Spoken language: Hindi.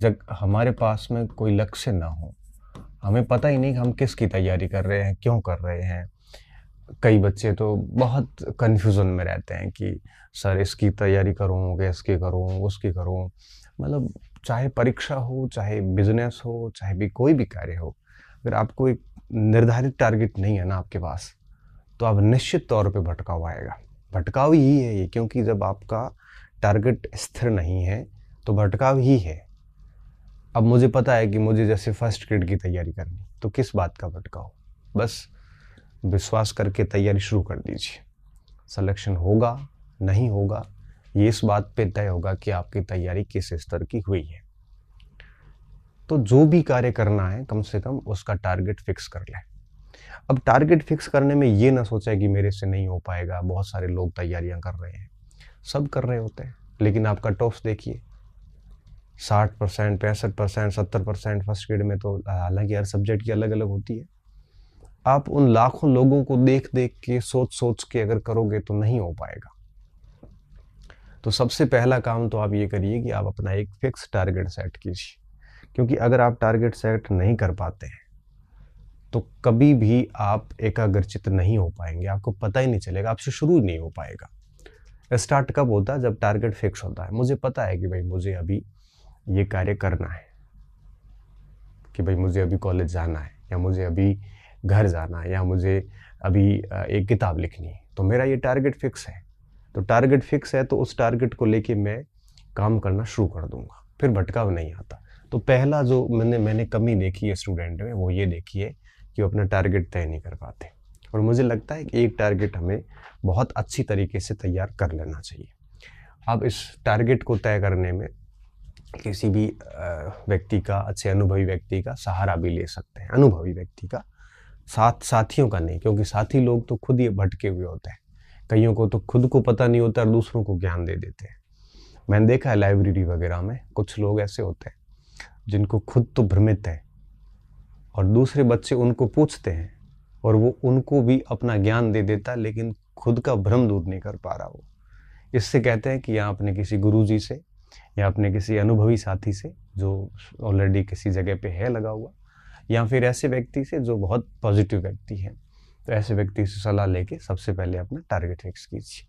जब हमारे पास में कोई लक्ष्य ना हो, हमें पता ही नहीं कि हम किसकी तैयारी कर रहे हैं, क्यों कर रहे हैं। कई बच्चे तो बहुत कन्फ्यूज़न में रहते हैं कि सर इसकी तैयारी करूँ कि इसकी करूँ, उसकी करूँ। मतलब चाहे परीक्षा हो, चाहे बिज़नेस हो, चाहे भी कोई भी कार्य हो, अगर आपको एक निर्धारित टारगेट नहीं है ना आपके पास, तो आप निश्चित तौर पे भटकाव आएगा। भटकाव ही है ये, क्योंकि जब आपका टारगेट स्थिर नहीं है, तो भटकाव ही है। अब मुझे पता है कि मुझे जैसे फर्स्ट ग्रेड की तैयारी करनी, तो किस बात का भटकाव? बस विश्वास करके तैयारी शुरू कर दीजिए। सिलेक्शन होगा, नहीं होगा, ये इस बात पे तय होगा कि आपकी तैयारी किस स्तर की हुई है। तो जो भी कार्य करना है, कम से कम उसका टारगेट फिक्स कर लें। अब टारगेट फिक्स करने में ये ना सोचें कि मेरे से नहीं हो पाएगा, बहुत सारे लोग तैयारियां कर रहे हैं। सब कर रहे होते हैं, लेकिन आप कट ऑफ देखिए, 60%, 65%, 70% फर्स्ट ग्रेड में, तो हालांकि हर सब्जेक्ट की अलग अलग होती है। आप उन लाखों लोगों को देख देख के, सोच सोच के अगर करोगे तो नहीं हो पाएगा। तो सबसे पहला काम तो आप ये करिए कि आप अपना एक फिक्स टारगेट सेट कीजिए, क्योंकि अगर आप टारगेट सेट नहीं कर पाते हैं तो कभी भी आप एकाग्रचित नहीं हो पाएंगे, आपको पता ही नहीं चलेगा, आपसे शुरू नहीं हो पाएगा। स्टार्ट कब होता है? जब टारगेट फिक्स होता है। मुझे पता है कि भाई मुझे अभी ये कार्य करना है, कि भाई मुझे अभी कॉलेज जाना है, या मुझे अभी घर जाना है, या मुझे अभी एक किताब लिखनी है, तो मेरा ये टारगेट फिक्स है। तो टारगेट फिक्स है तो उस टारगेट को लेके मैं काम करना शुरू कर दूंगा, फिर भटकाव नहीं आता। तो पहला जो मैंने कमी देखी है स्टूडेंट में, वो ये देखी है कि वो अपना टारगेट तय नहीं कर पाते। और मुझे लगता है कि एक टारगेट हमें बहुत अच्छी तरीके से तैयार कर लेना चाहिए। अब इस टारगेट को तय करने में किसी भी व्यक्ति का, अच्छे अनुभवी व्यक्ति का सहारा भी ले सकते हैं। अनुभवी व्यक्ति का, साथियों का नहीं, क्योंकि साथी लोग तो खुद ही भटके हुए होते हैं। कईयों को तो खुद को पता नहीं होता और दूसरों को ज्ञान दे देते हैं। मैंने देखा है लाइब्रेरी वगैरह में कुछ लोग ऐसे होते हैं जिनको खुद तो भ्रमित है, और दूसरे बच्चे उनको पूछते हैं और वो उनको भी अपना ज्ञान दे देता है, लेकिन खुद का भ्रम दूर नहीं कर पा रहा वो। इससे कहते हैं कि यहाँ अपने किसी गुरुजी से या अपने किसी अनुभवी साथी से जो ऑलरेडी किसी जगह पे है लगा हुआ, या फिर ऐसे व्यक्ति से जो बहुत पॉजिटिव व्यक्ति है, तो ऐसे व्यक्ति से सलाह लेके सबसे पहले अपना टारगेट फिक्स कीजिए।